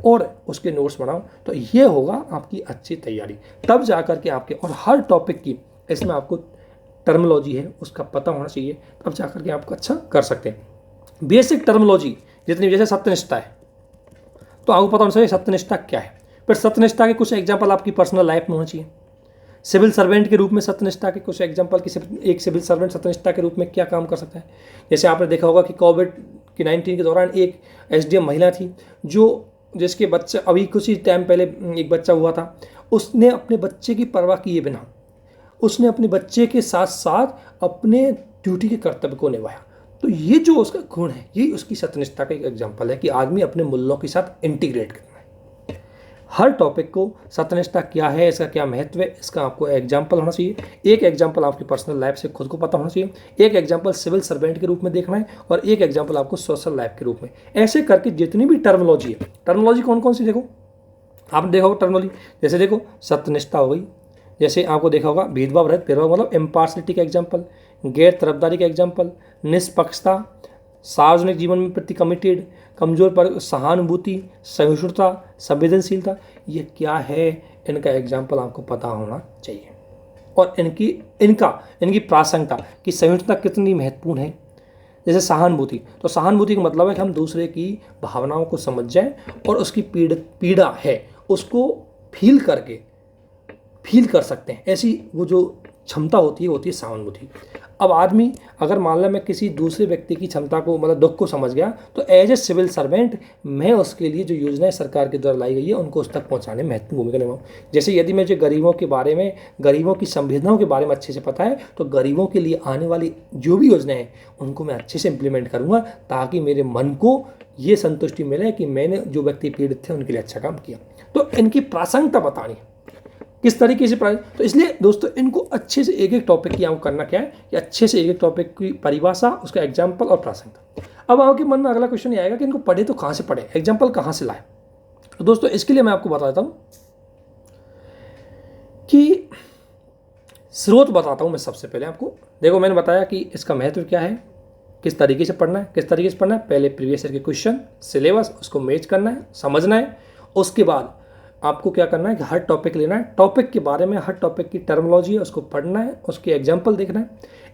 और उसके नोट्स बनाओ। तो ये होगा आपकी अच्छी तैयारी। तब जा कर के आपके, और हर टॉपिक की इसमें आपको टर्मोलॉजी है उसका पता होना चाहिए, तब जा कर के आपको अच्छा कर सकते हैं। बेसिक टर्मोलॉजी जितनी, जैसे सत्यनिष्ठा है तो आपको पता होना चाहिए सत्यनिष्ठा क्या है। फिर सत्यनिष्ठा के कुछ एग्जाम्पल आपकी पर्सनल लाइफ में होना चाहिए। सिविल सर्वेंट के रूप में सत्यनिष्ठा के कुछ एग्जाम्पल कि एक सिविल सर्वेंट सत्यनिष्ठा के रूप में क्या काम कर सकता है। जैसे आपने देखा होगा कि कोविड-19 के दौरान एक SDM महिला थी जिसके बच्चे, अभी कुछ ही टाइम पहले एक बच्चा हुआ था, उसने अपने बच्चे की परवाह किए बिना उसने अपने बच्चे के साथ साथ अपने ड्यूटी के कर्तव्य को निभाया। तो ये जो उसका गुण है, ये उसकी सत्यनिष्ठा का एक एग्जाम्पल है कि आदमी अपने मूल्यों के साथ इंटीग्रेट करना है। हर टॉपिक को सत्यनिष्ठा क्या है, इसका क्या महत्व है, इसका आपको एग्जाम्पल होना चाहिए। एक एग्जाम्पल आपकी पर्सनल लाइफ से खुद को पता होना चाहिए, एक एग्जाम्पल सिविल सर्वेंट के रूप में देखना है, और एक एग्जाम्पल आपको सोशल लाइफ के रूप में। ऐसे करके जितनी भी टर्मिनोलॉजी है, टर्मिनोलॉजी कौन कौन सी देखो, आपने देखा होगा टर्मिनोलॉजी, जैसे देखो सत्यनिष्ठा हो गई, जैसे आपको देखा होगा भेदभाव रहित, भेदभाव मतलब इम्पार्शलिटी का एग्जाम्पल, गैर तरफदारी का एग्जाम्पल, निष्पक्षता, सार्वजनिक जीवन में प्रति कमिटेड, कमजोर पर सहानुभूति, सहिष्णुता, संवेदनशीलता, ये क्या है, इनका एग्जाम्पल आपको पता होना चाहिए। और इनकी प्रासंगिकता कि सहिष्णुता कितनी महत्वपूर्ण है। जैसे सहानुभूति, तो सहानुभूति का मतलब है कि हम दूसरे की भावनाओं को समझ जाएं और उसकी पीड़ा है उसको फील कर सकते हैं, ऐसी वो जो क्षमता होती है सहानुभूति। अब आदमी अगर मान लो मैं किसी दूसरे व्यक्ति की क्षमता को मतलब दुख को समझ गया, तो एज ए सिविल सर्वेंट मैं उसके लिए जो योजनाएं सरकार के द्वारा लाई गई है उनको उस तक पहुंचाने में महत्वपूर्ण भूमिका निभाऊँ। जैसे यदि मुझे गरीबों के बारे में, गरीबों की संवेदनाओं के बारे में अच्छे से पता है, तो गरीबों के लिए आने वाली जो भी योजनाएं हैं उनको मैं अच्छे से इम्प्लीमेंट करूँगा, ताकि मेरे मन को ये संतुष्टि मिले कि मैंने जो व्यक्ति पीड़ित थे उनके लिए अच्छा काम किया। तो इनकी प्रासंगिकता बतानी किस तरीके से तो इसलिए दोस्तों इनको अच्छे से एक एक टॉपिक की आपको करना क्या है कि अच्छे से एक एक टॉपिक की परिभाषा, उसका एग्जाम्पल और प्रासंगिकता। अब आपके मन में अगला क्वेश्चन ये आएगा कि इनको पढ़े तो कहाँ से पढ़े, एग्जाम्पल कहाँ से लाए। तो दोस्तों इसके लिए मैं आपको बताता हूँ कि स्रोत बताता हूँ मैं सबसे पहले आपको। देखो मैंने बताया कि इसका महत्व क्या है, किस तरीके से पढ़ना है, पहले प्रीवियस ईयर के क्वेश्चन, सिलेबस, उसको मैच करना है, समझना है। उसके बाद आपको क्या करना है कि हर टॉपिक लेना है, टॉपिक के बारे में, हर टॉपिक की टर्मिनोलॉजी है उसको पढ़ना है, उसके एग्जाम्पल देखना है।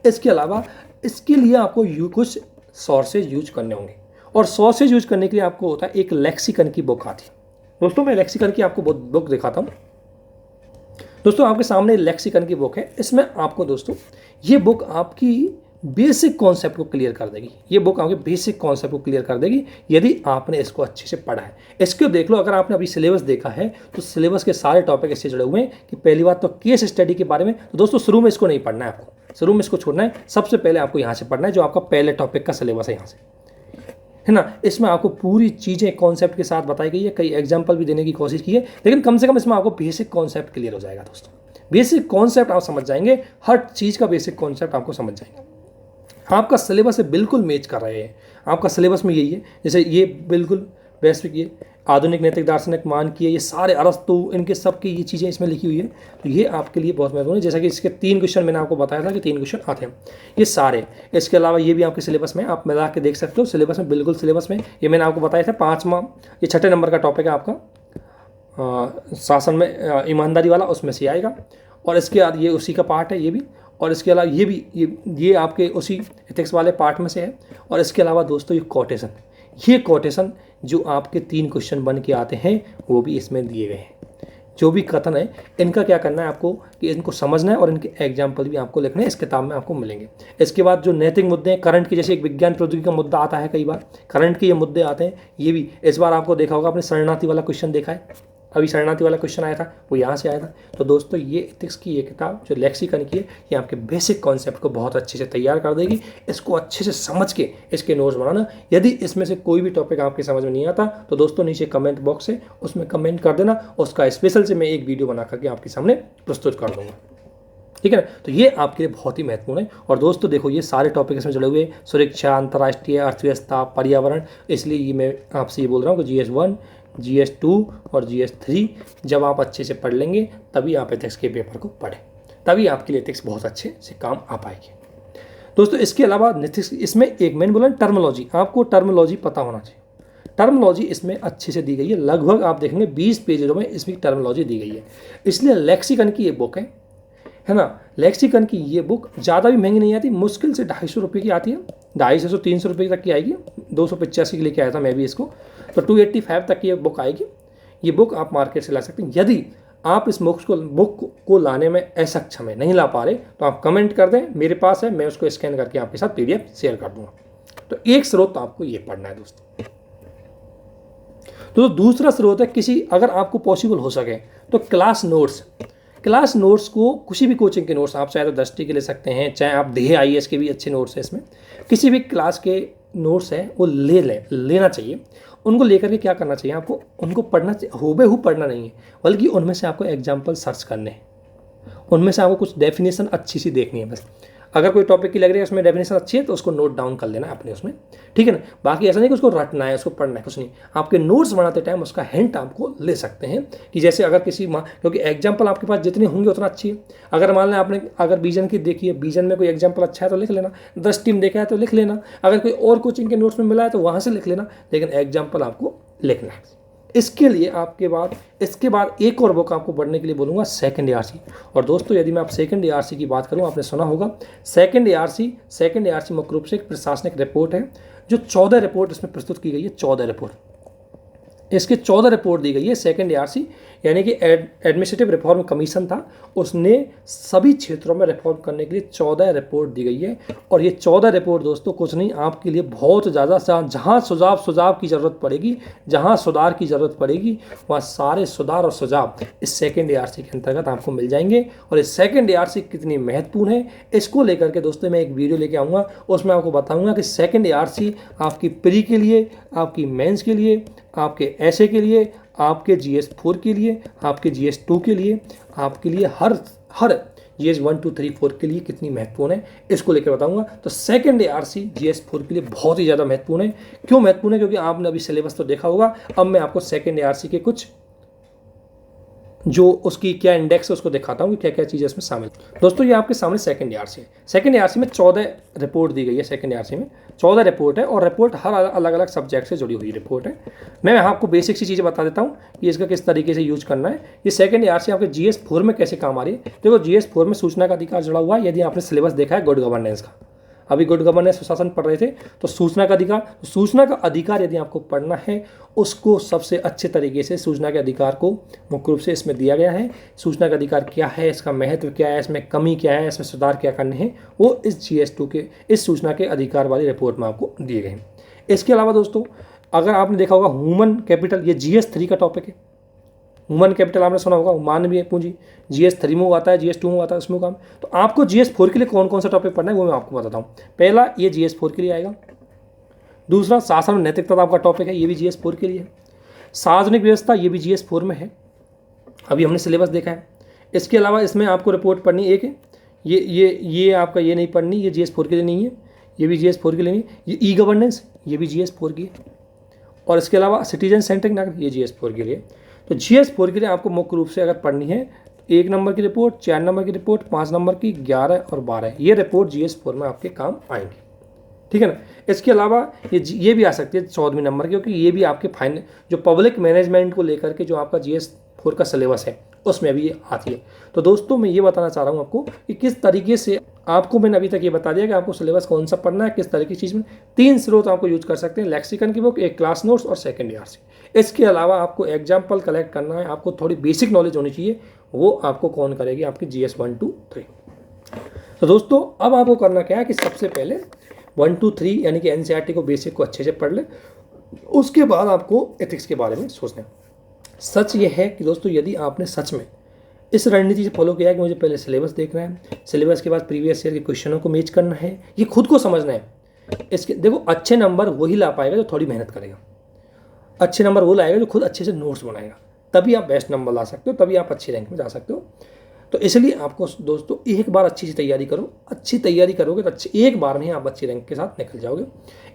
इसके अलावा इसके लिए आपको कुछ सोर्सेज यूज करने होंगे, और सोर्सेज यूज करने के लिए आपको होता है एक लेक्सिकन की बुक आती है। दोस्तों मैं लेक्सिकन की आपको बुक दिखाता हूँ। दोस्तों आपके सामने लेक्सिकन की बुक है, इसमें आपको दोस्तों ये बुक आपकी बेसिक कॉन्सेप्ट को क्लियर कर देगी। ये बुक आपके बेसिक कॉन्सेप्ट को क्लियर कर देगी यदि आपने इसको अच्छे से पढ़ा है। इसको देख लो, अगर आपने अभी सिलेबस देखा है तो सिलेबस के सारे टॉपिक इससे जुड़े हुए हैं कि पहली बात तो केस स्टडी के बारे में। तो दोस्तों शुरू में इसको नहीं पढ़ना है, आपको शुरू में इसको छोड़ना है, सबसे पहले आपको यहाँ से पढ़ना है जो आपका पहले टॉपिक का सिलेबस है, यहाँ से है ना। इसमें आपको पूरी चीज़ें कॉन्सेप्ट के साथ बताई गई है, कई एग्जाम्पल भी देने की कोशिश की है, लेकिन कम से कम इसमें आपको बेसिक कॉन्सेप्ट क्लियर हो जाएगा। दोस्तों बेसिक कॉन्सेप्ट आप समझ जाएंगे, हर चीज़ का बेसिक कॉन्सेप्ट आपको समझ जाएंगे। आपका सिलेबस से बिल्कुल मैच कर रहे हैं, आपका सिलेबस में यही है। जैसे ये बिल्कुल वैश्विक, ये आधुनिक नैतिक दार्शनिक मान की है, ये सारे अरस्तु, इनके सब की ये चीज़ें इसमें लिखी हुई है। तो ये आपके लिए बहुत महत्वपूर्ण है। जैसा कि इसके 3 क्वेश्चन मैंने आपको बताया था कि 3 क्वेश्चन आते हैं ये सारे। इसके अलावा ये भी आपके सिलेबस में आप मिला के देख सकते हो, सिलेबस में बिल्कुल सिलेबस में ये मैंने आपको बताया था 5वां, ये 6ठे नंबर का टॉपिक है आपका शासन में ईमानदारी वाला, उसमें से आएगा। और इसके बाद ये उसी का पार्ट है ये भी, और इसके अलावा ये भी ये आपके उसी एथिक्स वाले पार्ट में से है। और इसके अलावा दोस्तों ये कोटेशन जो आपके 3 क्वेश्चन बन के आते हैं वो भी इसमें दिए गए हैं। जो भी कथन है इनका क्या करना है आपको कि इनको समझना है, और इनके एग्जाम्पल भी आपको लिखने हैं, इस किताब में आपको मिलेंगे। इसके बाद जो नैतिक मुद्दे हैं, करंट के, जैसे एक विज्ञान प्रौद्योगिकी का मुद्दा आता है, कई बार करंट के ये मुद्दे आते हैं, ये भी इस बार आपको देखा होगा, आपने शरणार्थी वाला क्वेश्चन देखा है, अभी शरणार्थी वाला क्वेश्चन आया था वो यहाँ से आया था। तो दोस्तों ये एथिक्स की ये किताब जो लेक्सिकन की है, ये आपके बेसिक कॉन्सेप्ट को बहुत अच्छे से तैयार कर देगी। इसको अच्छे से समझ के इसके नोट्स बनाना। यदि इसमें से कोई भी टॉपिक आपके समझ में नहीं आता तो दोस्तों नीचे कमेंट बॉक्स है, उसमें कमेंट कर देना, उसका स्पेशल से मैं एक वीडियो बना करके आपके सामने प्रस्तुत कर दूँगा, ठीक है ना। तो ये आपके लिए बहुत ही महत्वपूर्ण है। और दोस्तों देखो ये सारे टॉपिक इसमें जुड़े हुए, सुरक्षा, अंतर्राष्ट्रीय अर्थव्यवस्था, पर्यावरण। इसलिए ये मैं आपसे ये बोल रहा हूँ कि GS1, GS2 और GS3 जब आप अच्छे से पढ़ लेंगे तभी आप एथिक्स के पेपर को पढ़ें, तभी आपके लिए एथिक्स बहुत अच्छे से काम आ पाएगी। दोस्तों इसके अलावा इसमें एक मैंने बोला टर्मिनोलॉजी, आपको टर्मिनोलॉजी पता होना चाहिए। टर्मिनोलॉजी इसमें अच्छे से दी गई है, लगभग आप देखेंगे 20 पेजों में इसमें टर्मिनोलॉजी दी गई है। इसलिए लेक्सिकन की ये बुक है ना, लेक्सिकन की ये बुक ज़्यादा भी महंगी नहीं आती, मुश्किल से 250 रुपये की आती है, 250 से 300 रुपये तक की आएगी। 285 की लेके आया था मैं भी इसको, तो 285 तक की ये बुक आएगी। ये बुक आप मार्केट से ला सकते हैं। यदि आप इस बुक को लाने में असक्षम है, नहीं ला पा रहे, तो आप कमेंट कर दें, मेरे पास है, मैं उसको स्कैन करके आपके साथ PDF शेयर कर दूंगा। तो एक स्रोत तो आपको ये पढ़ना है दोस्तों। तो दूसरा स्रोत है किसी, अगर आपको पॉसिबल हो सके तो क्लास नोट्स को, किसी भी कोचिंग के नोट्स, आप चाहे तो 10T के ले सकते हैं, चाहे आप DHE IAS के भी अच्छे नोट्स हैं इसमें, किसी भी क्लास के नोट्स हैं वो लेना चाहिए। उनको लेकर के क्या करना चाहिए आपको, उनको पढ़ना, हूबहू पढ़ना नहीं है, बल्कि उनमें से आपको एग्जाम्पल सर्च करने हैं, उनमें से आपको कुछ डेफिनेशन अच्छी सी देखनी है बस। अगर कोई टॉपिक की लग रही है उसमें डेफिनेशन अच्छी है तो उसको नोट डाउन कर लेना अपने उसमें, ठीक है ना। बाकी ऐसा नहीं कि उसको रटना है, उसको पढ़ना है, कुछ नहीं। आपके नोट्स बनाते टाइम उसका हिंट आपको ले सकते हैं कि जैसे अगर क्योंकि एग्जाम्पल आपके पास जितने होंगे उतना अच्छी है। अगर मान लें आपने अगर बीजन की देखी है, बीजन में कोई एग्जाम्पल अच्छा है तो लिख लेना, 10 टीम देखा है तो लिख लेना, अगर कोई और कोचिंग के नोट्स में मिला है तो वहाँ से लिख लेना, लेकिन एग्जाम्पल आपको लिखना है। इसके लिए इसके बाद एक और बुक आपको पढ़ने के लिए बोलूँगा, सेकंड ARC। और दोस्तों यदि मैं आप सेकंड ARC की बात करूँ, आपने सुना होगा सेकंड ARC मुख्य रूप से एक प्रशासनिक रिपोर्ट है, जो 14 रिपोर्ट इसमें प्रस्तुत की गई है। 14 रिपोर्ट, इसके 14 रिपोर्ट दी गई है। सेकंड ARC यानी कि एडमिनिस्ट्रेटिव रिफॉर्म कमीशन था, उसने सभी क्षेत्रों में रिफॉर्म करने के लिए 14 रिपोर्ट दी गई है। और ये 14 रिपोर्ट दोस्तों कुछ नहीं, आपके लिए बहुत ज़्यादा, जहाँ सुझाव की ज़रूरत पड़ेगी, जहाँ सुधार की ज़रूरत पड़ेगी, वहाँ सारे सुधार और सुझाव इस सेकंड ARC के अंतर्गत आपको मिल जाएंगे। और इस सेकंड ARC कितनी महत्वपूर्ण है, इसको लेकर के दोस्तों मैं एक वीडियो लेके आऊँगा, उसमें आपको बताऊँगा कि सेकंड ARC आपकी प्री के लिए, आपकी मेंस के लिए, आपके ऐसे के लिए, आपके GS4 के लिए, आपके GS2 के लिए, आपके लिए हर GS 1 2 3 4 के लिए कितनी महत्वपूर्ण है, इसको लेकर बताऊंगा। तो सेकंड ARC GS4 के लिए बहुत ही ज़्यादा महत्वपूर्ण है। क्यों महत्वपूर्ण है? क्योंकि आपने अभी सिलेबस तो देखा होगा। अब मैं आपको सेकंड ARC के कुछ जो उसकी क्या इंडेक्स है उसको दिखाता हूँ कि क्या क्या चीज़ें इसमें शामिल। दोस्तों ये आपके सामने सेकंड ARC है। सेकंड ARC में 14 रिपोर्ट दी गई है। सेकंड ARC में 14 रिपोर्ट है और रिपोर्ट हर अलग अलग सब्जेक्ट से जुड़ी हुई रिपोर्ट है। मैं आपको बेसिक सी चीज़ें बता देता हूँ कि इसका किस तरीके से यूज करना है। ये सेकंड ARC आपके GS4 में कैसे काम आ रही है। देखो GS4 में सूचना का अधिकार जुड़ा हुआ है। यदि आपने सिलेबस देखा है गुड गवर्नेंस का, अभी गुड गवर्नेंस सुशासन पढ़ रहे थे, तो सूचना का अधिकार यदि आपको पढ़ना है, उसको सबसे अच्छे तरीके से सूचना के अधिकार को मुख्य रूप से इसमें दिया गया है। सूचना का अधिकार क्या है, इसका महत्व क्या है, इसमें कमी क्या है, इसमें सुधार क्या करने हैं, वो इस GS2 के इस सूचना के अधिकार वाली रिपोर्ट में आपको दिए गए हैं। इसके अलावा दोस्तों अगर आपने देखा होगा ह्यूमन कैपिटल, ये GS3 का टॉपिक है। ह्यूमन कैपिटल आपने सुना होगा, मानवीय पूंजी GS3 में आता है, GS2 में आता है उसमें काम। तो आपको GS4 के लिए कौन कौन सा टॉपिक पढ़ना है वो मैं आपको बताता हूँ। पहला ये GS4 के लिए आएगा। दूसरा शासन और नैतिकता आपका टॉपिक है, ये भी GS4 के लिए है। सार्वजनिक व्यवस्था ये भी GS4 में है, अभी हमने सिलेबस देखा है। इसके अलावा इसमें आपको रिपोर्ट पढ़नी एक है, ये आपका ये नहीं पढ़नी, ये GS4 के लिए नहीं है, ये भी GS4 के लिए नहीं। ये ई गवर्नेंस ये भी GS4 की है। और इसके अलावा सिटीजन सेंट्रिक नागरिक ये GS4 के लिए। तो GS4 के लिए आपको मुख्य रूप से अगर पढ़नी है तो 1 नंबर की रिपोर्ट, 4 नंबर की रिपोर्ट, 5 नंबर की, 11 और 12 ये रिपोर्ट GS4 में आपके काम आएंगी, ठीक है ना। इसके अलावा ये भी आ सकती है 14वें नंबर की, क्योंकि ये भी आपके फाइनल जो पब्लिक मैनेजमेंट को लेकर के जो आपका GS4 का सिलेबस है उसमें भी ये आती है। तो दोस्तों मैं ये बताना चाह रहा हूँ आपको कि किस तरीके से आपको मैंने अभी तक ये बता दिया कि आपको सिलेबस कौन सा पढ़ना है, किस तरह की चीज़ में। 3 स्रोत आपको यूज कर सकते हैं, लेक्सिकन की बुक, एक क्लास नोट्स और सेकंड ARC। इसके अलावा आपको एग्जाम्पल कलेक्ट करना है, आपको थोड़ी बेसिक नॉलेज होनी चाहिए, वो आपको कौन करेगी, आपकी GS 1 2 3। तो दोस्तों अब आपको करना क्या है कि सबसे पहले 1 2 3 यानी कि NCERT को बेसिक को अच्छे से पढ़ ले, उसके बाद आपको एथिक्स के बारे में सोचना है। सच ये है कि दोस्तों यदि आपने सच में इस रणनीति से फॉलो किया है कि मुझे पहले सिलेबस देखना है, सिलेबस के बाद प्रीवियस ईयर के क्वेश्चनों को मैच करना है, ये खुद को समझना है। इसके देखो अच्छे नंबर वही ला पाएगा जो थोड़ी मेहनत करेगा, अच्छे नंबर वो लाएगा जो खुद अच्छे से नोट्स बनाएगा, तभी आप बेस्ट नंबर ला सकते हो, तभी आप अच्छी रैंक में जा सकते हो। तो इसलिए आपको दोस्तों एक बार अच्छी सी तैयारी करो, अच्छी तैयारी करोगे तो एक बार में आप अच्छी रैंक के साथ निकल जाओगे।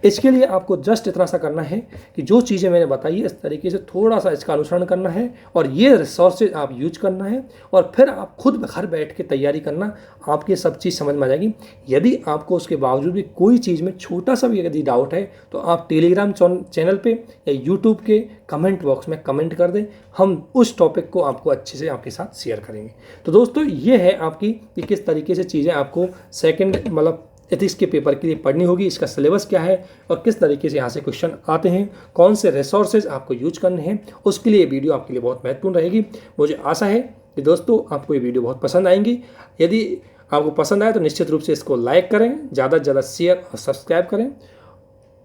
इसके लिए आपको जस्ट इतना सा करना है कि जो चीज़ें मैंने बताई है इस तरीके से थोड़ा सा इसका अनुसरण करना है और ये रिसोर्सेज आप यूज करना है और फिर आप खुद घर बैठ के तैयारी करना, आपकी सब चीज़ समझ में आ जाएगी। यदि आपको उसके बावजूद भी कोई चीज़ में छोटा सा भी यदि डाउट है तो आप टेलीग्राम चैनल पे या यूट्यूब के कमेंट बॉक्स में कमेंट कर दें, हम उस टॉपिक को आपको अच्छे से आपके साथ शेयर करेंगे। तो दोस्तों ये है आपकी कि किस तरीके से चीज़ें आपको सेकंड मतलब एथिक्स के पेपर के लिए पढ़नी होगी, इसका सिलेबस क्या है और किस तरीके से यहाँ से क्वेश्चन आते हैं, कौन से रिसोर्सेज आपको यूज करने हैं, उसके लिए वीडियो आपके लिए बहुत महत्वपूर्ण रहेगी। मुझे आशा है कि दोस्तों आपको ये वीडियो बहुत पसंद आएंगी। यदि आपको पसंद आए तो निश्चित रूप से इसको लाइक करें, ज़्यादा से ज़्यादा शेयर और सब्सक्राइब करें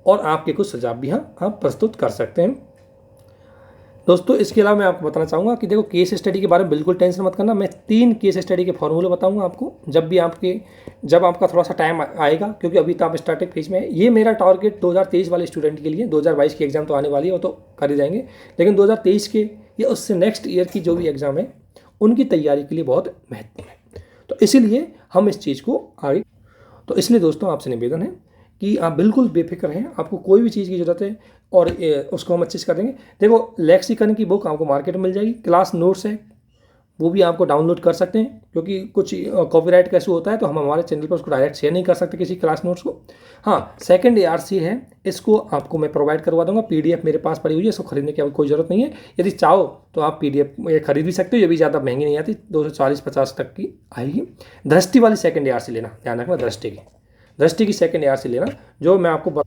और आपके कुछ सुझाव भी आप प्रस्तुत कर सकते हैं। दोस्तों इसके अलावा मैं आपको बताना चाहूँगा कि देखो केस स्टडी के बारे में बिल्कुल टेंशन मत करना। मैं 3 केस स्टडी के फॉर्मूले बताऊँगा आपको जब आपका थोड़ा सा टाइम आएगा, क्योंकि अभी तो आप स्टार्टिंग फेज में है। ये मेरा टारगेट 2023 वाले स्टूडेंट के लिए, 2022 की एग्जाम तो आने वाली है, वो तो कर ही जाएंगे, लेकिन 2023 के या उससे नेक्स्ट ईयर की जो भी एग्ज़ाम है उनकी तैयारी के लिए बहुत महत्वपूर्ण है। तो इसीलिए हम इस चीज़ को आगे, तो इसलिए दोस्तों आपसे निवेदन है कि आप बिल्कुल बेफिक्र हैं, आपको कोई भी चीज़ की ज़रूरत है और उसको हम अच्छे से कर देंगे। देखो लेक्सिकन की बुक आपको मार्केट में मिल जाएगी, क्लास नोट्स है वो भी आपको डाउनलोड कर सकते हैं, क्योंकि कुछ कॉपीराइट का इशू होता है तो हम हमारे चैनल पर उसको डायरेक्ट शेयर नहीं कर सकते किसी क्लास नोट्स को। हाँ, सेकंड ARC है, इसको आपको मैं प्रोवाइड करवा दूंगा, PDF मेरे पास पड़ी हुई है, इसको खरीदने की कोई ज़रूरत नहीं है। यदि चाहो तो आप PDF ये खरीद भी सकते हो, ये भी ज़्यादा महंगी नहीं आती, 240-50 तक की आएगी। दृष्टि वाली सेकंड ARC लेना, ध्यान रखना दृष्टि की सेकंड ARC लेना, जो मैं आपको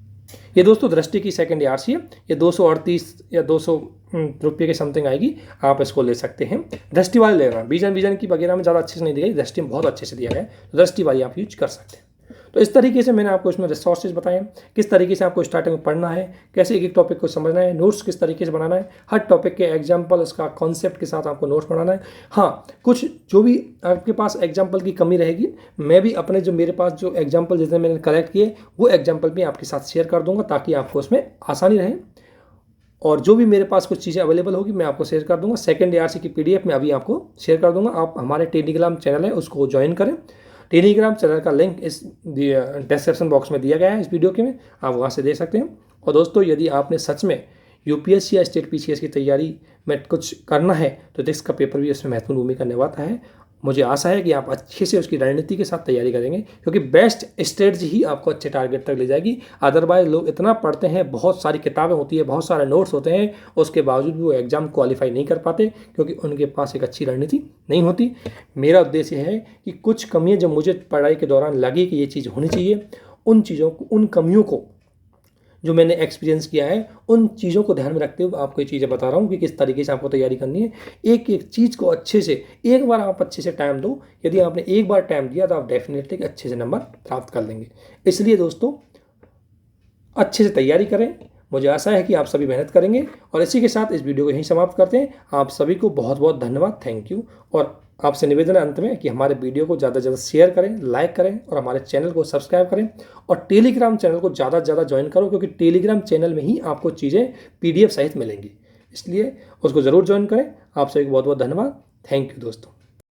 ये दोस्तों दृष्टि की सेकंड ARC है, ये 238 या 200 रुपये के समथिंग आएगी, आप इसको ले सकते हैं। दृष्टि वाले लेना, विजन की वगैरह में ज़्यादा अच्छे से नहीं दी गई, दृष्टि में बहुत अच्छे से दिया गया है, तो दृष्टि वाली आप यूज कर सकते हैं। तो इस तरीके से मैंने आपको इसमें रिसोर्सेज बताए, किस तरीके से आपको स्टार्टिंग में पढ़ना है, कैसे एक एक टॉपिक को समझना है, नोट्स किस तरीके से बनाना है, हर टॉपिक के एग्जाम्पल उसका कॉन्सेप्ट के साथ आपको नोट्स बनाना है। हाँ, कुछ जो भी आपके पास एग्जाम्पल की कमी रहेगी, मैं भी अपने जो मेरे पास जो एग्जाम्पल जितने मैंने कलेक्ट किए वो एग्जाम्पल भी आपके साथ शेयर कर दूंगा, ताकि आपको उसमें आसानी रहे। और जो भी मेरे पास कुछ चीज़ें अवेलेबल होगी मैं आपको शेयर कर दूंगा। सेकंड ARC की PDF मैं अभी आपको शेयर कर दूंगा। आप हमारे टेलीग्राम चैनल है उसको ज्वाइन करें, टेलीग्राम चैनल का लिंक इस डिस्क्रिप्शन बॉक्स में दिया गया है इस वीडियो के में, आप वहाँ से देख सकते हैं। और दोस्तों यदि आपने सच में UPSC या स्टेट PCS की तैयारी में कुछ करना है तो डिस्क का पेपर भी उसमें महत्वपूर्ण भूमिका निभाता है। मुझे आशा है कि आप अच्छे से उसकी रणनीति के साथ तैयारी करेंगे, क्योंकि बेस्ट स्ट्रेटजी ही आपको अच्छे टारगेट तक ले जाएगी। अदरवाइज लोग इतना पढ़ते हैं, बहुत सारी किताबें होती है, बहुत सारे नोट्स होते हैं, उसके बावजूद भी वो एग्जाम क्वालिफाई नहीं कर पाते, क्योंकि उनके पास एक अच्छी रणनीति नहीं होती। मेरा उद्देश्य है कि कुछ कमियाँ जो मुझे पढ़ाई के दौरान लगी कि ये चीज़ होनी चाहिए, उन चीज़ों को, उन कमियों को जो मैंने एक्सपीरियंस किया है, उन चीज़ों को ध्यान में रखते हुए आपको ये चीज़ें बता रहा हूँ कि किस तरीके से आपको तैयारी करनी है। एक एक चीज़ को अच्छे से, एक बार आप अच्छे से टाइम दो, यदि आपने एक बार टाइम दिया तो आप डेफिनेटली अच्छे से नंबर प्राप्त कर लेंगे। इसलिए दोस्तों अच्छे से तैयारी करें, मुझे आशा है कि आप सभी मेहनत करेंगे। और इसी के साथ इस वीडियो को यहीं समाप्त करते हैं। आप सभी को बहुत बहुत धन्यवाद, थैंक यू। और आपसे निवेदन है अंत में कि हमारे वीडियो को ज़्यादा से ज़्यादा शेयर करें, लाइक करें और हमारे चैनल को सब्सक्राइब करें। और टेलीग्राम चैनल को ज़्यादा से ज़्यादा ज्वाइन करो, क्योंकि टेलीग्राम चैनल में ही आपको चीज़ें PDF सहित मिलेंगी, इसलिए उसको ज़रूर ज्वाइन करें। आप सभी को बहुत बहुत धन्यवाद, थैंक यू दोस्तों।